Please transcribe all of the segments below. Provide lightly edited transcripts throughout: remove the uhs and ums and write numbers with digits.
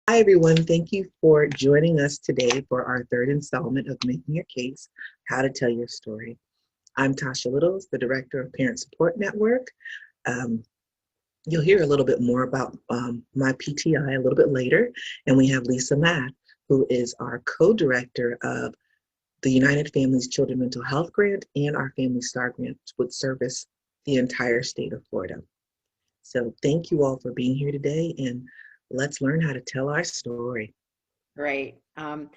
Hi, everyone. Thank you for joining us today for our third installment of Making Your Case, How to Tell Your Story. I'm Tasha Littles, the Director of Parent Support Network. Um, you'll hear a little bit more about my PTI a little bit later. And we have Lisa Math, who is our co-director of the United Families Children Mental Health Grant and our Family Star Grant, which service the entire state of Florida. So thank you all for being here today, and let's learn how to tell our story. Great. I'm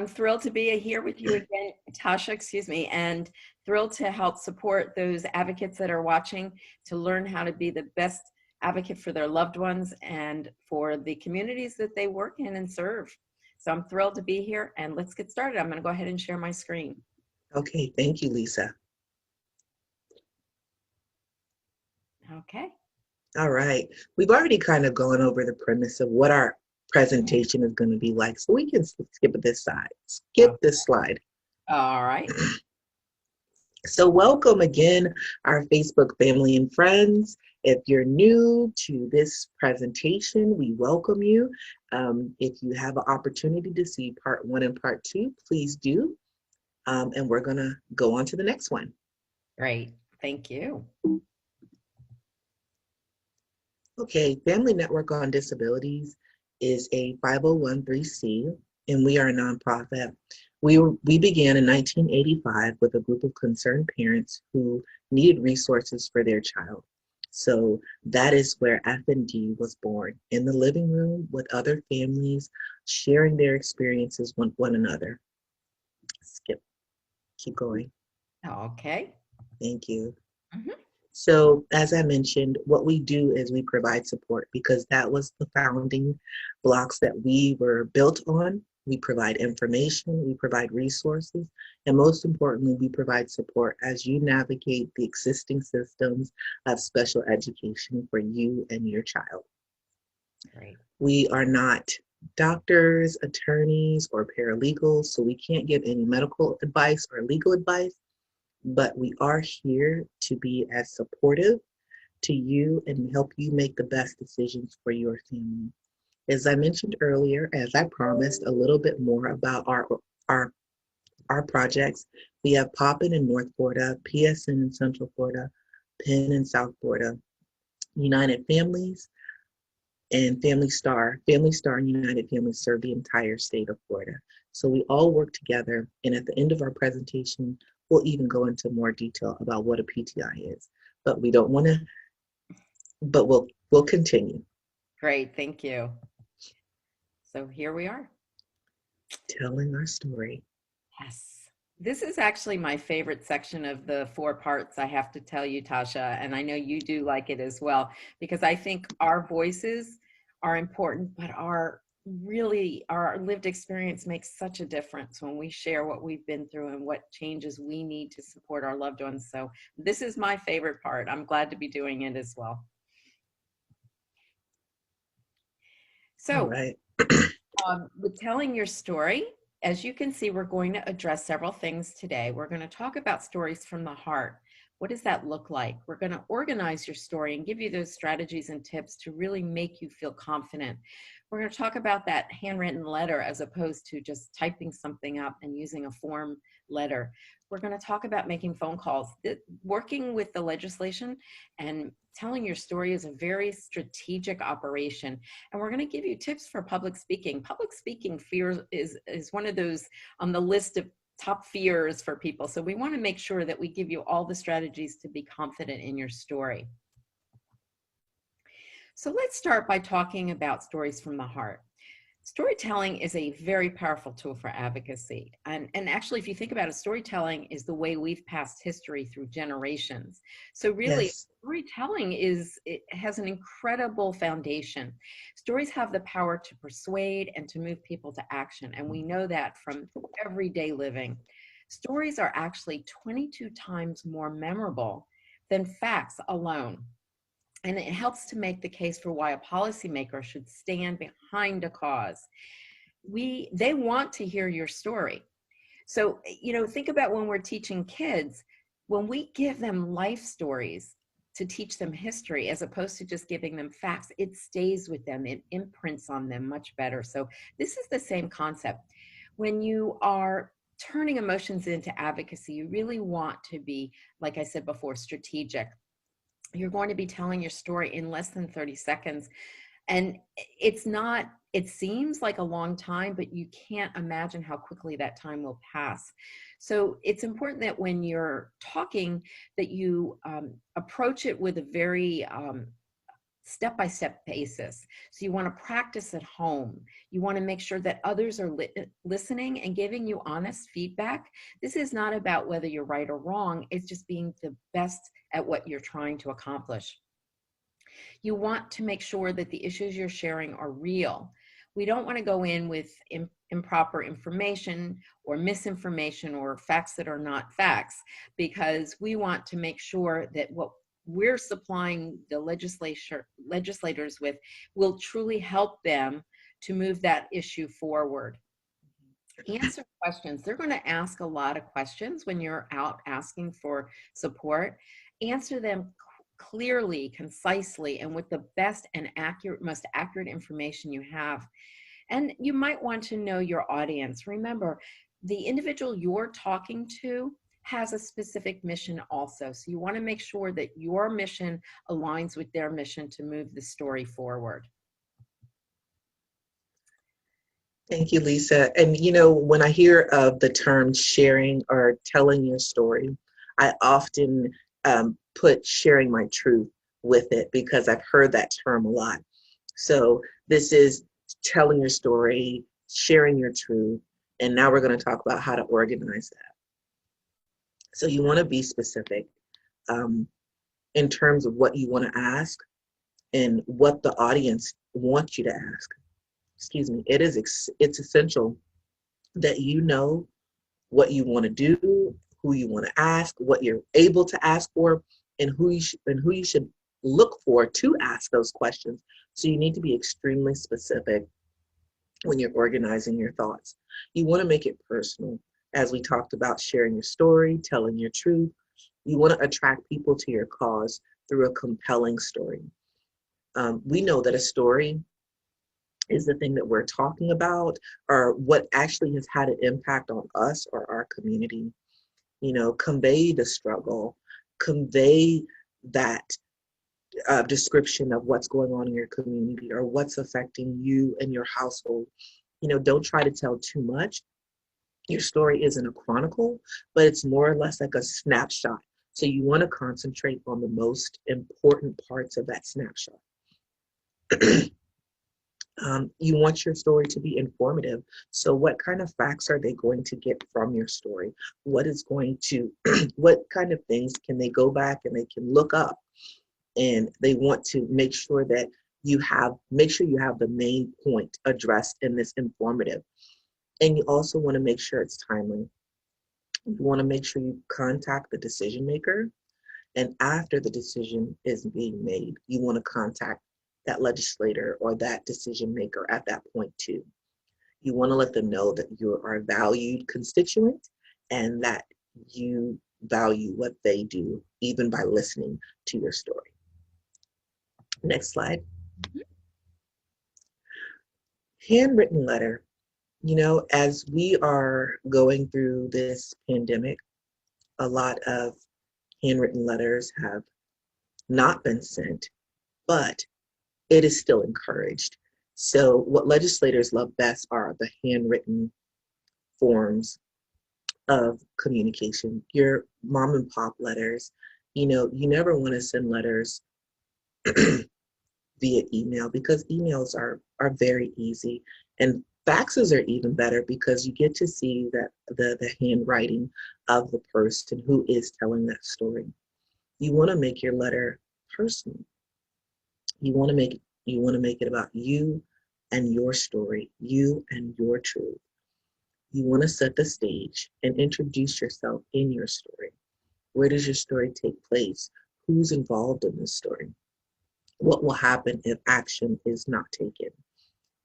thrilled to be here with you again, Tasha, excuse me, and thrilled to help support those advocates that are watching to learn how to be the best advocate for their loved ones and for the communities that they work in and serve. So I'm thrilled to be here, and let's get started. I'm going to go ahead and share my screen. Okay, thank you, Lisa. Okay. All right. We've already kind of gone over the premise of what our presentation is going to be like, so we can skip this side. Skip this slide. All right. So welcome again, our Facebook family and friends. If you're new to this presentation, we welcome you. If you have an opportunity to see part 1 and part 2, please do. And we're going to go on to the next one. Great. Thank you. Okay, Family Network on Disabilities is a 501(c), and we are a nonprofit. We began in 1985 with a group of concerned parents who needed resources for their child. So that is where FND was born, in the living room with other families, sharing their experiences with one another. Keep going. Okay. Thank you. Mhm. So, as I mentioned, what we do is we provide support because that was the founding blocks that we were built on. We provide information, we provide resources, and most importantly, we provide support as you navigate the existing systems of special education for you and your child. Great. We are not doctors, attorneys, or paralegals, so we can't give any medical advice or legal advice, but we are here to be as supportive to you and help you make the best decisions for your family. As I mentioned earlier, as I promised, a little bit more about our our projects. We have Poppin in North Florida, PSN in Central Florida, Penn in South Florida, United Families, and Family Star. Family Star and United Families serve the entire state of Florida. So we all work together, and at the end of our presentation, we'll even go into more detail about what a PTI is. But we don't want to, but we'll continue. Great. Thank you. So here we are. Telling our story. Yes. This is actually my favorite section of the 4 parts, I have to tell you, Tasha, and I know you do like it as well, because I think our voices are important, but our lived experience makes such a difference when we share what we've been through and what changes we need to support our loved ones. So this is my favorite part. I'm glad to be doing it as well. All So right. with telling your story, as you can see, we're going to address several things today. We're going to talk about stories from the heart. What does that look like? We're going to organize your story and give you those strategies and tips to really make you feel confident. We're going to talk about that handwritten letter as opposed to just typing something up and using a form letter. We're going to talk about making phone calls. Working with the legislation and telling your story is a very strategic operation. And we're going to give you tips for public speaking. Public speaking fear is one of those on the list of top fears for people. So we want to make sure that we give you all the strategies to be confident in your story. So let's start by talking about stories from the heart. Storytelling is a very powerful tool for advocacy. And actually, if you think about it, storytelling is the way we've passed history through generations. So really, Yes. storytelling it has an incredible foundation. Stories have the power to persuade and to move people to action. And we know that from everyday living. Stories are actually 22 times more memorable than facts alone. And it helps to make the case for why a policymaker should stand behind a cause. They want to hear your story. So, think about when we're teaching kids, when we give them life stories, to teach them history as opposed to just giving them facts. It stays with them, it imprints on them much better. So this is the same concept. When you are turning emotions into advocacy, you really want to be, like I said before, strategic. You're going to be telling your story in less than 30 seconds. And it's not, it seems like a long time, but you can't imagine how quickly that time will pass. So it's important that when you're talking, that you approach it with a very step-by-step basis. So you want to practice at home. You want to make sure that others are listening and giving you honest feedback. This is not about whether you're right or wrong. It's just being the best at what you're trying to accomplish. You want to make sure that the issues you're sharing are real. We don't want to go in with improper information or misinformation or facts that are not facts, because we want to make sure that what we're supplying the legislators with will truly help them to move that issue forward. Answer questions. They're going to ask a lot of questions when you're out asking for support. Answer them clearly, concisely, and with the best and most accurate information you have. And you might want to know your audience. Remember, the individual you're talking to has a specific mission also. So you want to make sure that your mission aligns with their mission to move the story forward. Thank you, Lisa. And when I hear of the term sharing or telling your story, I often put sharing my truth with it because I've heard that term a lot. So this is telling your story, sharing your truth, and now we're going to talk about how to organize that. So you want to be specific in terms of what you want to ask and what the audience wants you to ask. Excuse me. It's essential that you know what you want to do, who you want to ask, what you're able to ask for, and who you should look for to ask those questions. So you need to be extremely specific when you're organizing your thoughts. You want to make it personal. As we talked about, sharing your story, telling your truth, you want to attract people to your cause through a compelling story. We know that a story is the thing that we're talking about, or what actually has had an impact on us or our community. Convey the struggle, convey that description of what's going on in your community or what's affecting you and your household. Don't try to tell too much. Your story isn't a chronicle, but it's more or less like a snapshot. So you want to concentrate on the most important parts of that snapshot. You want your story to be informative. So what kind of facts are they going to get from your story? What kind of things can they go back and they can look up? And they want to make sure that you have the main point addressed in this informative. And you also want to make sure it's timely. You want to make sure you contact the decision maker. And after the decision is being made, you want to contact that legislator or that decision maker at that point too. You want to let them know that you are a valued constituent and that you value what they do, even by listening to your story. Next slide. Handwritten letter. As we are going through this pandemic, a lot of handwritten letters have not been sent, but it is still encouraged. So what legislators love best are the handwritten forms of communication. Your mom and pop letters, you never want to send letters via email because emails are very easy. And faxes are even better because you get to see that the handwriting of the person who is telling that story. You want to make your letter personal. You want to make it about you and your story, you and your truth. You want to set the stage and introduce yourself in your story. Where does your story take place? Who's involved in this story? What will happen if action is not taken?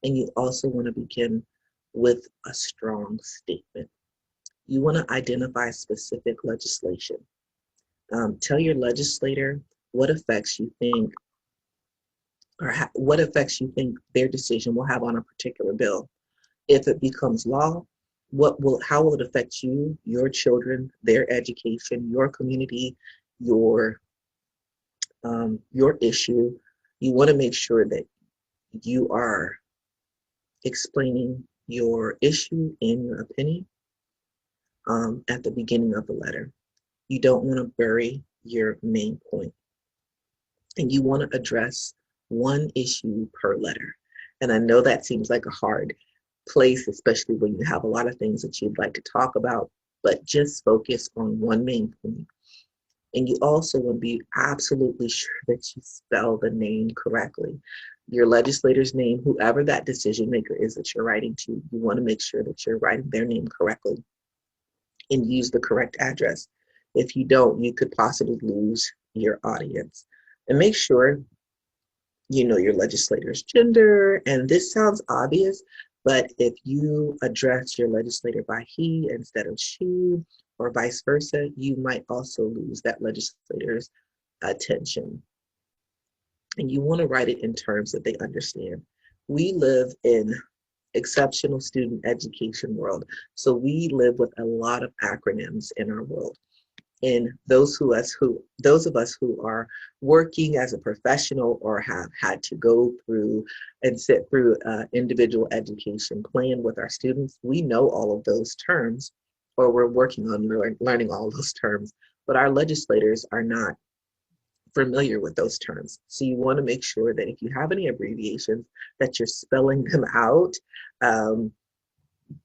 And you also want to begin with a strong statement. You want to identify specific legislation. Tell your legislator what effects you think what effects you think their decision will have on a particular bill. If it becomes law, how will it affect you, your children, their education, your community, your your issue? You want to make sure that you are explaining your issue and your opinion at the beginning of the letter. You don't want to bury your main point, and you want to address one issue per letter. And I know that seems like a hard place, especially when you have a lot of things that you'd like to talk about, but just focus on one main point. And you also want to be absolutely sure that you spell the name correctly. Your legislator's name, whoever that decision maker is that you're writing to, you want to make sure that you're writing their name correctly and use the correct address. If you don't, you could possibly lose your audience. And make sure you know your legislator's gender. And this sounds obvious, but if you address your legislator by he instead of she, or vice versa, you might also lose that legislator's attention. And you want to write it in terms that they understand. We live in exceptional student education world, so we live with a lot of acronyms in our world. And those of us who are working as a professional or have had to go through and sit through individual education plan with our students, we know all of those terms, or we're working on learning all those terms, but our legislators are not familiar with those terms. So you want to make sure that if you have any abbreviations, that you're spelling them out, um,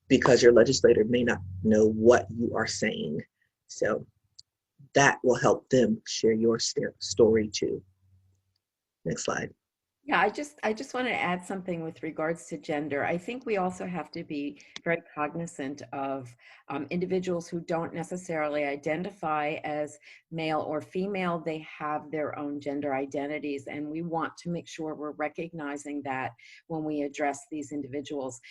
because your legislator may not know what you are saying. So that will help them share your story too. Next slide. Yeah, I just want to add something with regards to gender. I think we also have to be very cognizant of individuals who don't necessarily identify as male or female. They have their own gender identities, and we want to make sure we're recognizing that when we address these individuals.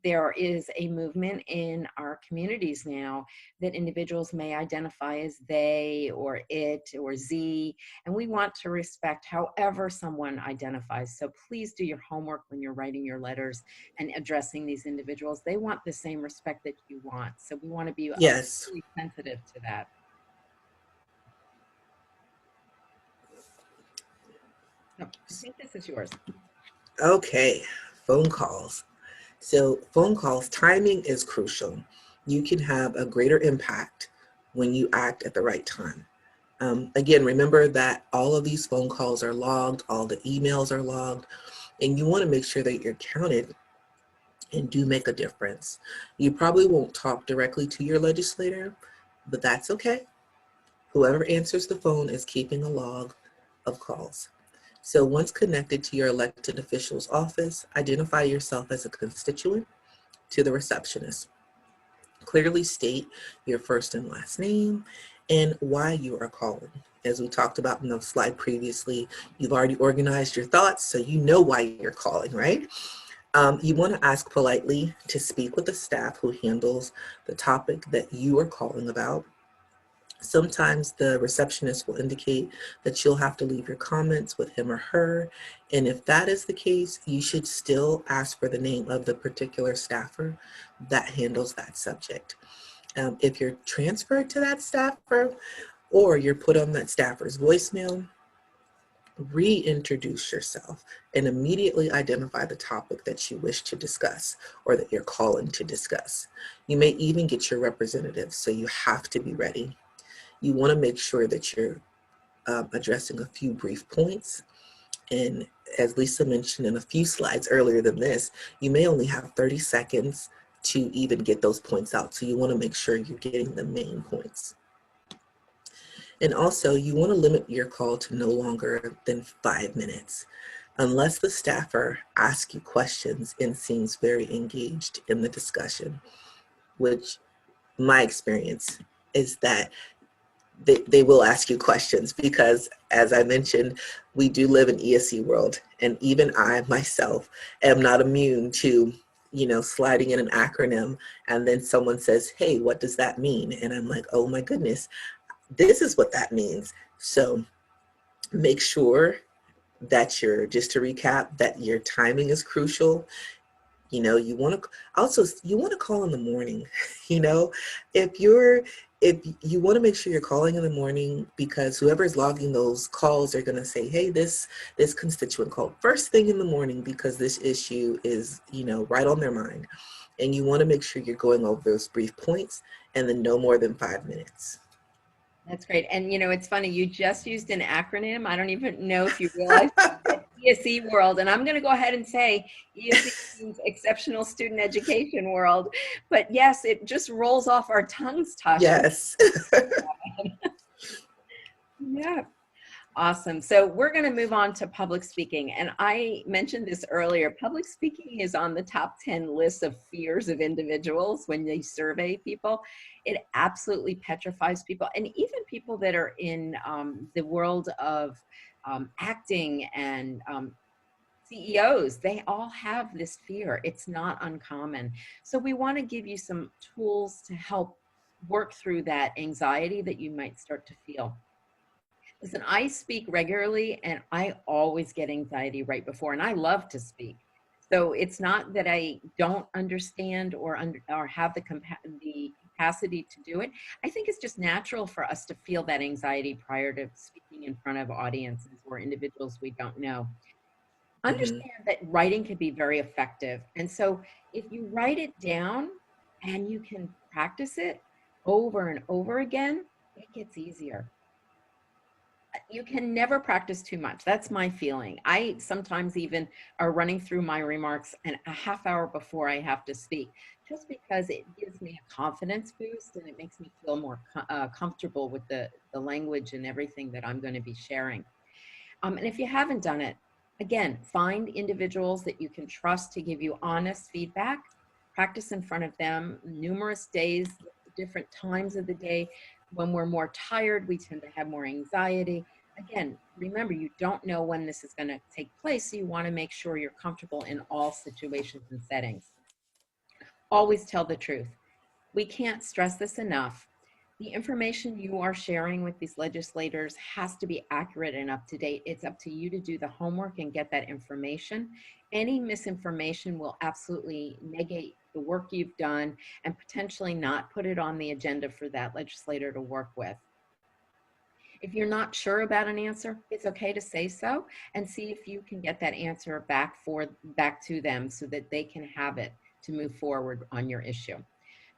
There is a movement in our communities now that individuals may identify as they or it or z, and we want to respect however someone identifies. So please do your homework when you're writing your letters and addressing these individuals. They want the same respect that you want. So we want to be Yes. really sensitive to that. So I think this is yours. Okay. Phone calls. So phone calls, timing is crucial. You can have a greater impact when you act at the right time. Again, remember that all of these phone calls are logged, all the emails are logged, and you want to make sure that you're counted and do make a difference. You probably won't talk directly to your legislator, but that's okay. Whoever answers the phone is keeping a log of calls. So once connected to your elected official's office, identify yourself as a constituent to the receptionist. Clearly state your first and last name and why you are calling. As we talked about in the slide previously, you've already organized your thoughts, so you know why you're calling, right? You want to ask politely to speak with the staff who handles the topic that you are calling about. Sometimes the receptionist will indicate that you'll have to leave your comments with him or her. And if that is the case, you should still ask for the name of the particular staffer that handles that subject. If you're transferred to that staffer or you're put on that staffer's voicemail, reintroduce yourself and immediately identify the topic that you wish to discuss or that you're calling to discuss. You may even get your representative, so you have to be ready. You want to make sure that you're addressing a few brief points. And as Lisa mentioned in a few slides earlier than this, you may only have 30 seconds to even get those points out. So you want to make sure you're getting the main points. And also, you want to limit your call to no longer than 5 minutes, unless the staffer asks you questions and seems very engaged in the discussion, which my experience is that they will ask you questions because, as I mentioned, we do live in ESC world, and even I myself am not immune to, sliding in an acronym and then someone says, hey, what does that mean? And I'm like, oh my goodness, this is what that means. So Make sure that just to recap, that your timing is crucial. You want to also, you want to call in the morning. you know if you're if you want to make sure you're calling in the morning, because whoever's logging those calls are going to say, hey, this constituent called first thing in the morning because this issue is right on their mind. And you want to make sure you're going over those brief points, and then no more than 5 minutes. That's great. And it's funny, you just used an acronym. I don't even know if you realize ESE world. And I'm going to go ahead and say ESE means Exceptional Student Education World. But yes, it just rolls off our tongues, Tasha. Yes. Yeah. Awesome. So we're going to move on to public speaking. And I mentioned this earlier. Public speaking is on the top 10 list of fears of individuals when they survey people. It absolutely petrifies people. And even people that are in the world of acting and CEOs, they all have this fear. It's not uncommon. So we want to give you some tools to help work through that anxiety that you might start to feel. Listen, I speak regularly and I always get anxiety right before, and I love to speak. So it's not that I don't understand or have the capacity to do it. I think it's just natural for us to feel that anxiety prior to speaking in front of audiences or individuals we don't know. Hmm. Understand that writing can be very effective. And so if you write it down and you can practice it over and over again, it gets easier. You can never practice too much. That's my feeling. I sometimes even are running through my remarks and a half hour before I have to speak, just because it gives me a confidence boost and it makes me feel more comfortable with the language and everything that I'm going to be sharing. And if you haven't done it, again, find individuals that you can trust to give you honest feedback. Practice in front of them numerous days, different times of the day. When we're more tired, we tend to have more anxiety. Again, remember, you don't know when this is going to take place, so you want to make sure you're comfortable in all situations and settings. Always tell the truth. We can't stress this enough. The information you are sharing with these legislators has to be accurate and up to date. It's up to you to do the homework and get that information. Any misinformation will absolutely negate the work you've done and potentially not put it on the agenda for that legislator to work with. If you're not sure about an answer, it's okay to say so and see if you can get that answer back to them so that they can have it to move forward on your issue.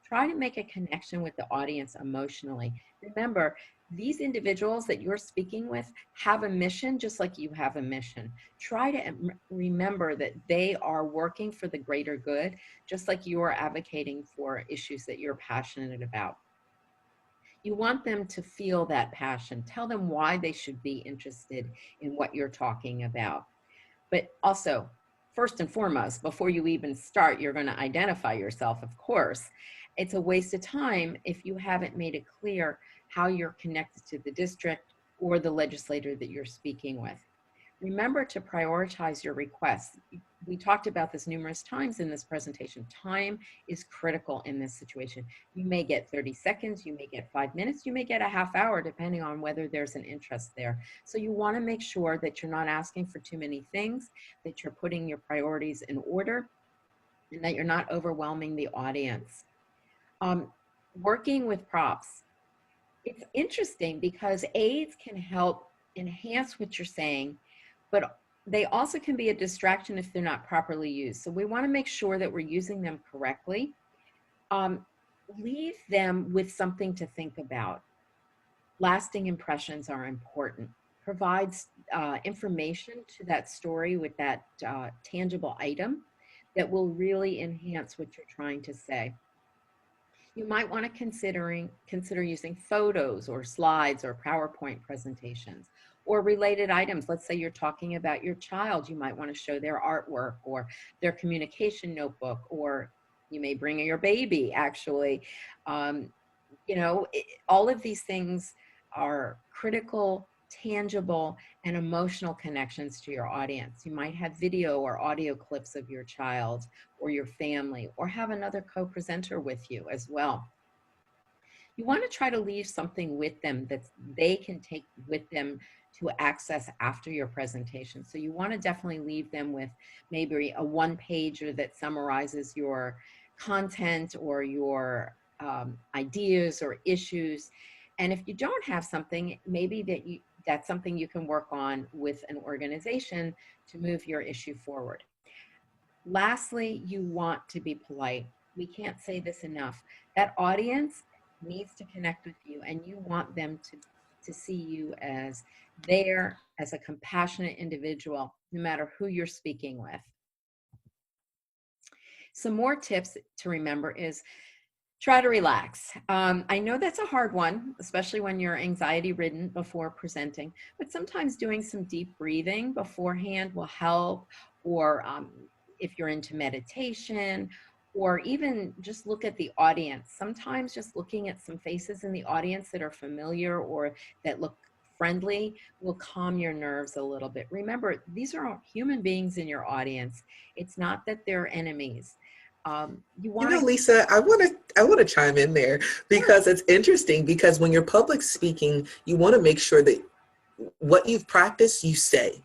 Try to make a connection with the audience emotionally. Remember, these individuals that you're speaking with have a mission just like you have a mission. Try to remember that they are working for the greater good, just like you are advocating for issues that you're passionate about. You want them to feel that passion. Tell them why they should be interested in what you're talking about. But also, first and foremost, before you even start, you're going to identify yourself, of course. It's a waste of time if you haven't made it clear how you're connected to the district or the legislator that you're speaking with. Remember to prioritize your requests. We talked about this numerous times in this presentation. Time is critical in this situation. You may get 30 seconds, you may get 5 minutes, you may get a half hour, depending on whether there's an interest there. So you want to make sure that you're not asking for too many things, that you're putting your priorities in order, and that you're not overwhelming the audience. Working with props. It's interesting because aids can help enhance what you're saying, but they also can be a distraction if they're not properly used. So we want to make sure that we're using them correctly. Leave them with something to think about. Lasting impressions are important. Provides information to that story with that tangible item that will really enhance what you're trying to say. You might want to consider using photos or slides or PowerPoint presentations or related items. Let's say you're talking about your child. You might want to show their artwork or their communication notebook, or you may bring your baby, actually. All of these things are critical, tangible, and emotional connections to your audience. You might have video or audio clips of your child or your family, or have another co-presenter with you as well. You want to try to leave something with them that they can take with them to access after your presentation. So you want to definitely leave them with maybe a one pager that summarizes your content or your ideas or issues. And if you don't have something, maybe that's something you can work on with an organization to move your issue forward. Lastly, you want to be polite. We can't say this enough. That audience needs to connect with you, and you want them to see you as there, as a compassionate individual, no matter who you're speaking with. Some more tips to remember is try to relax. I know that's a hard one, especially when you're anxiety ridden before presenting, but sometimes doing some deep breathing beforehand will help, or if you're into meditation, or even just look at the audience. Sometimes just looking at some faces in the audience that are familiar or that look friendly will calm your nerves a little bit. Remember, these are all human beings in your audience. It's not that they're enemies. You You want know, to Lisa, I want to chime in there because it's interesting because when you're public speaking, you want to make sure that what you've practiced, you say.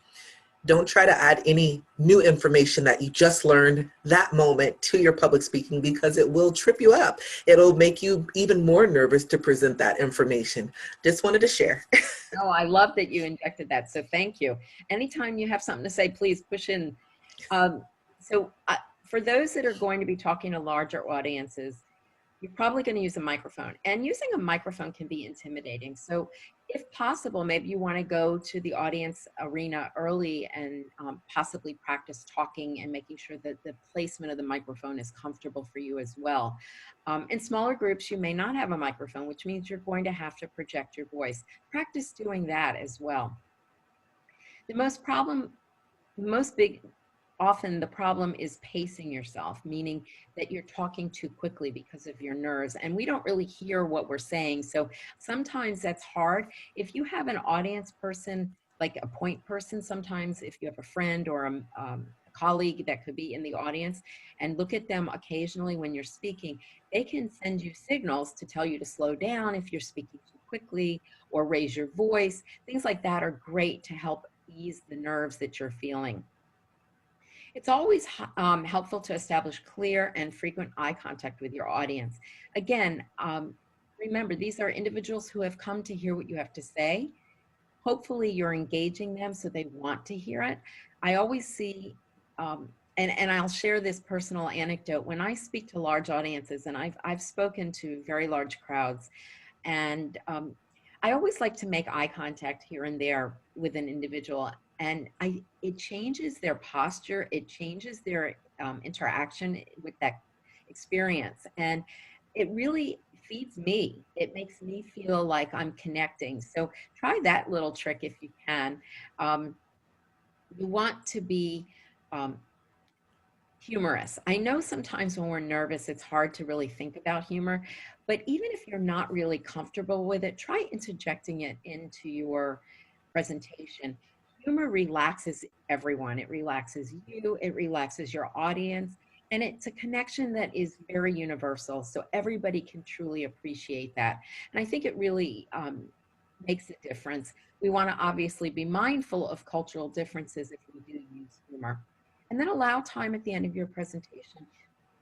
Don't try to add any new information that you just learned that moment to your public speaking because it will trip you up. It'll make you even more nervous to present that information. Just wanted to share. Oh, I love that you injected that. So thank you. Anytime you have something to say, please push in. Um, so for those that are going to be talking to larger audiences, you're probably going to use a microphone, and using a microphone can be intimidating. So if possible, maybe you want to go to the audience arena early and possibly practice talking and making sure that the placement of the microphone is comfortable for you as well. In smaller groups, you may not have a microphone, which means you're going to have to project your voice. Practice doing that as well. The most big often the problem is pacing yourself, meaning that you're talking too quickly because of your nerves, and we don't really hear what we're saying. So sometimes that's hard. If you have an audience person, like a point person, sometimes if you have a friend or a colleague that could be in the audience, and look at them occasionally when you're speaking, they can send you signals to tell you to slow down if you're speaking too quickly, or raise your voice. Things like that are great to help ease the nerves that you're feeling. It's always helpful to establish clear and frequent eye contact with your audience. Again, remember, these are individuals who have come to hear what you have to say. Hopefully you're engaging them so they want to hear it. I always see, and I'll share this personal anecdote. When I speak to large audiences, and I've spoken to very large crowds, and I always like to make eye contact here and there with an individual, and it changes their posture, it changes their interaction with that experience, and it really feeds me. It makes me feel like I'm connecting. So try that little trick if you can. Um, you want to be um, humorous. I know sometimes when we're nervous, it's hard to really think about humor, but even if you're not really comfortable with it, try interjecting it into your presentation. Humor relaxes everyone. It relaxes you, it relaxes your audience, and it's a connection that is very universal. So everybody can truly appreciate that. And I think it really makes a difference. We want to obviously be mindful of cultural differences if we do use humor. And then allow time at the end of your presentation.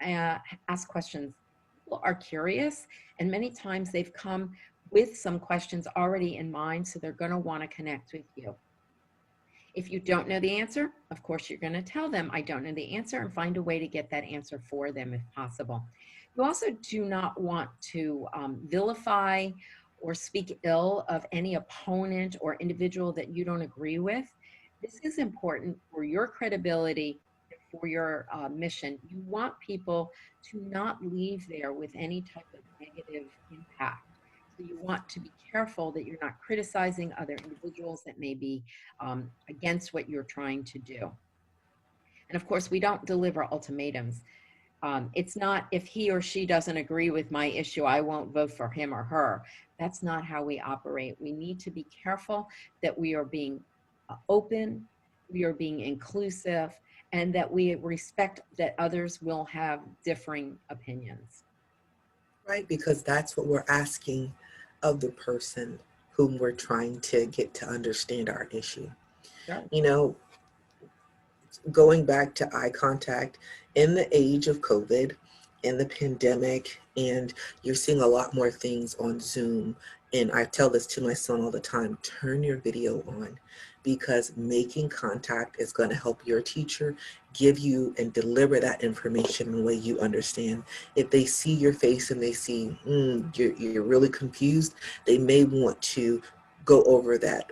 Uh, ask questions. People are curious, and many times they've come with some questions already in mind, so they're going to want to connect with you. If you don't know the answer, of course, you're going to tell them, I don't know the answer, and find a way to get that answer for them if possible. You also do not want to vilify or speak ill of any opponent or individual that you don't agree with. This is important for your credibility, for your mission. You want people to not leave there with any type of negative impact. So you want to be careful that you're not criticizing other individuals that may be against what you're trying to do. And of course, we don't deliver ultimatums. It's not, if he or she doesn't agree with my issue, I won't vote for him or her. That's not how we operate. We need to be careful that we are being open, we are being inclusive, and that we respect that others will have differing opinions. right? Because that's what we're asking of the person whom we're trying to get to understand our issue. Sure. You know, going back to eye contact in the age of COVID, in the pandemic, and you're seeing a lot more things on Zoom. And I tell this to my son all the time, turn your video on, because making contact is going to help your teacher give you and deliver that information in a way you understand. If they see your face and they see you're really confused, they may want to go over that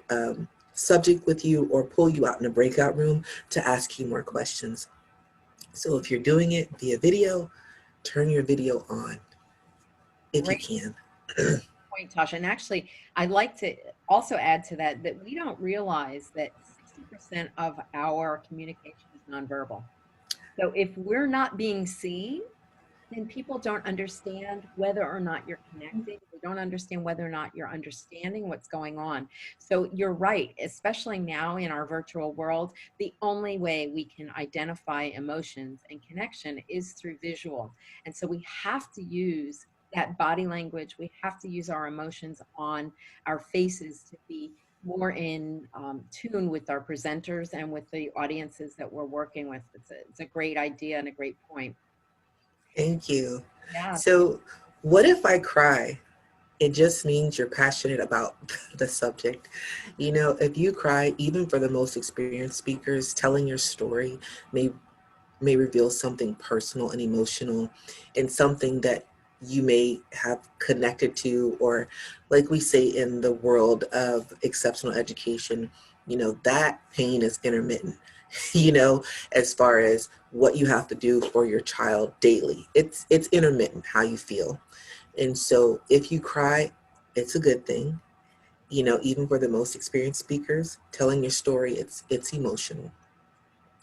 subject with you or pull you out in a breakout room to ask you more questions. So if you're doing it via video, turn your video on if you Great, can. great point, Tasha. And actually, I'd like to also add to that that we don't realize that 60% of our communication is nonverbal. So if we're not being seen, then people don't understand whether or not you're connecting. They don't understand whether or not you're understanding what's going on. So you're right, especially now in our virtual world, the only way we can identify emotions and connection is through visual. And so we have to use that body language. We have to use our emotions on our faces to be more in tune with our presenters and with the audiences that we're working with. It's a great idea and a great point. Thank you. Yeah. So, what if I cry? It just means you're passionate about the subject. You know, if you cry, even for the most experienced speakers, telling your story may reveal something personal and emotional and something that you may have connected to, or like we say in the world of exceptional education, you know, that pain is intermittent. You know, as far as what you have to do for your child daily, it's intermittent how you feel. And so if you cry, it's a good thing. You know, even for the most experienced speakers, telling your story, it's emotional.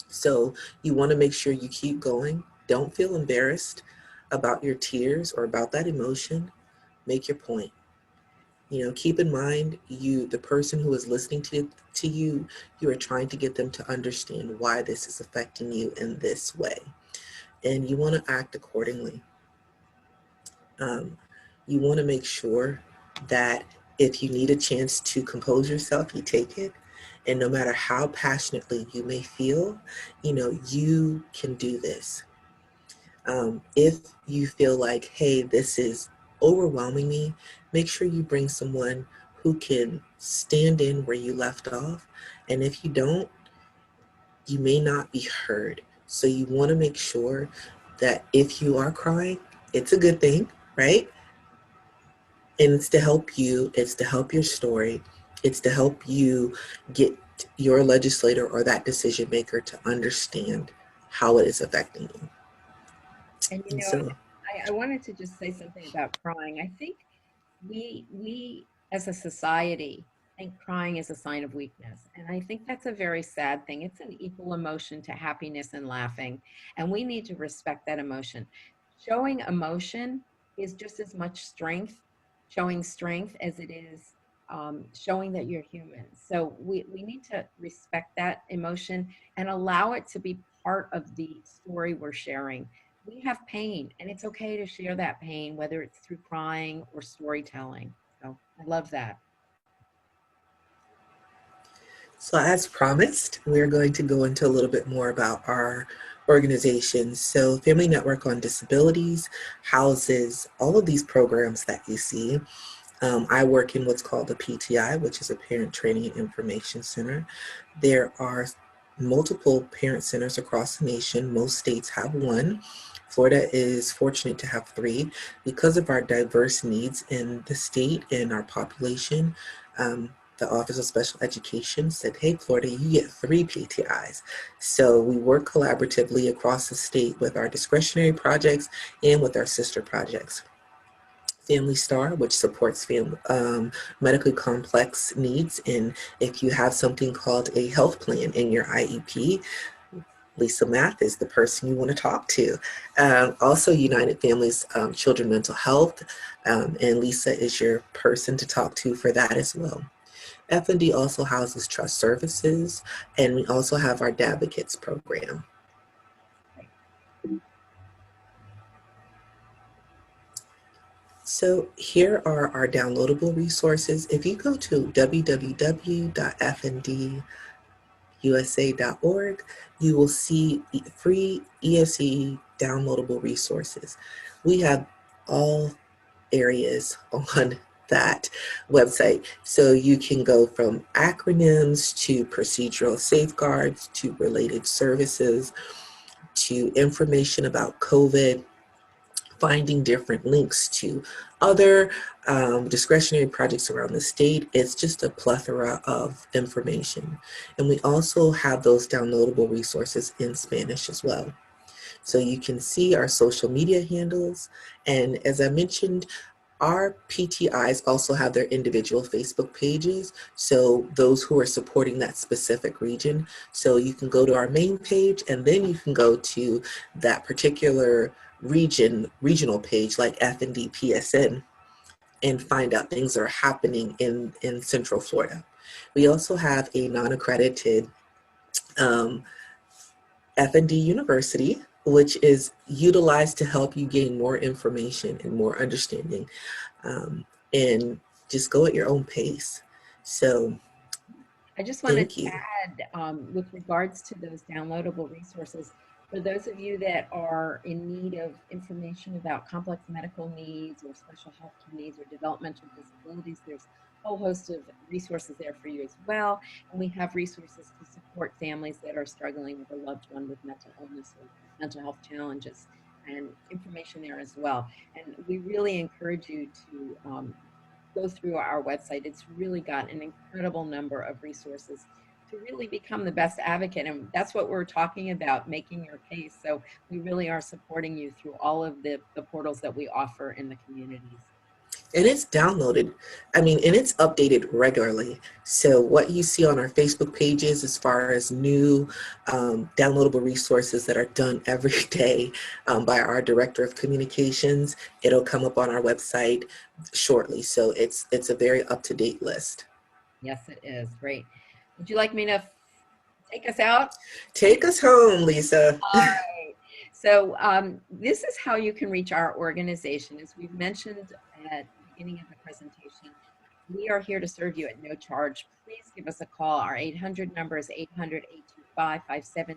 So you want to make sure you keep going. Don't feel embarrassed about your tears or about that emotion. Make your point. You know, keep in mind the person who is listening to you, you are trying to get them to understand why this is affecting you in this way. And you want to act accordingly. Um, you want to make sure that if you need a chance to compose yourself, you take it. And no matter how passionately you may feel, you know, you can do this. If you feel like, hey, this is overwhelming me, make sure you bring someone who can stand in where you left off. And if you don't, you may not be heard. So you want to make sure that if you are crying, it's a good thing, right? And it's to help you, it's to help your story, it's to help you get your legislator or that decision maker to understand how it is affecting you. And you And know, so, I wanted to just say something about crying. I think we as a society think crying is a sign of weakness. And I think that's a very sad thing. It's an equal emotion to happiness and laughing. And we need to respect that emotion. Showing emotion is just as much showing strength as it is showing that you're human. So we need to respect that emotion and allow it to be part of the story we're sharing. We have pain, and it's okay to share that pain, whether it's through crying or storytelling. So I love that. so as promised, we're going to go into a little bit more about our organization. So Family Network on Disabilities houses all of these programs that you see. I work in what's called the PTI, which is a Parent Training and Information Center. There are multiple parent centers across the nation. Most states have one. Florida is fortunate to have three because of our diverse needs in the state and our population. The Office of Special Education said, hey, Florida, you get three PTIs. So we work collaboratively across the state with our discretionary projects and with our sister projects. Family Star, which supports medically complex needs. And if you have something called a health plan in your IEP, Lisa Math is the person you want to talk to. Also, United Families Children Mental Health, and Lisa is your person to talk to for that as well. FND also houses trust services, and we also have our Advocates program. So here are our downloadable resources. If you go to www.fndusa.org, you will see free ESE downloadable resources. We have all areas on that website. So you can go from acronyms to procedural safeguards to related services to information about COVID, finding different links to other discretionary projects around the state. It's just a plethora of information. And we also have those downloadable resources in Spanish as well. So you can see our social media handles. And as I mentioned, our PTIs also have their individual Facebook pages, so those who are supporting that specific region. So you can go to our main page and then you can go to that particular regional page like FND PSN and find out things that are happening in Central Florida. We also have a non-accredited um, FND University, which is utilized to help you gain more information and more understanding, and just go at your own pace. So I just wanted thank to you. add, with regards to those downloadable resources, for those of you that are in need of information about complex medical needs or special healthcare needs or developmental disabilities, there's a whole host of resources there for you as well. And we have resources to support families that are struggling with a loved one with mental illness or mental health challenges, and information there as well. And we really encourage you to go through our website. It's really got an incredible number of resources to really become the best advocate. And that's what we're talking about, making your case. So we really are supporting you through all of the portals that we offer in the communities. And it's downloaded, and it's updated regularly. So what you see on our Facebook pages as far as new downloadable resources that are done every day by our director of communications, it'll come up on our website shortly. So it's a very up-to-date list. Yes, it is. Great. Would you like me to take us out? Take us home, Lisa. All right. So this is how you can reach our organization. As we've mentioned at the beginning of the presentation, we are here to serve you at no charge. Please give us a call. Our 800 number is 800-825-5736.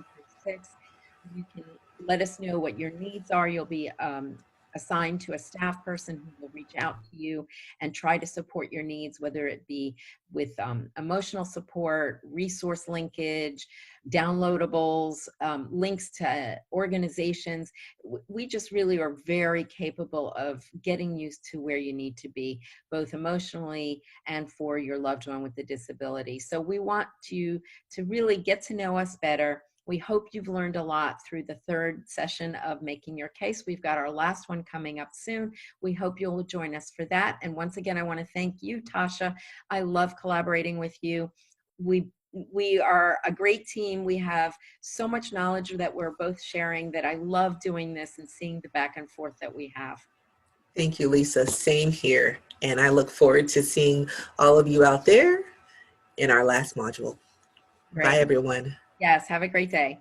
You can let us know what your needs are. You'll be assigned to a staff person who will reach out to you and try to support your needs, whether it be with emotional support, resource linkage, downloadables, links to organizations. We just really are very capable of getting you to where you need to be, both emotionally and for your loved one with a disability. So we want you to really get to know us better. We hope you've learned a lot through the third session of Making Your Case. We've got our last one coming up soon. We hope you'll join us for that. And once again, I want to thank you, Tasha. I love collaborating with you. We are a great team. We have so much knowledge that we're both sharing that I love doing this and seeing the back and forth that we have. Thank you, Lisa. Same here. And I look forward to seeing all of you out there in our last module. Bye, Great. everyone. Yes, have a great day.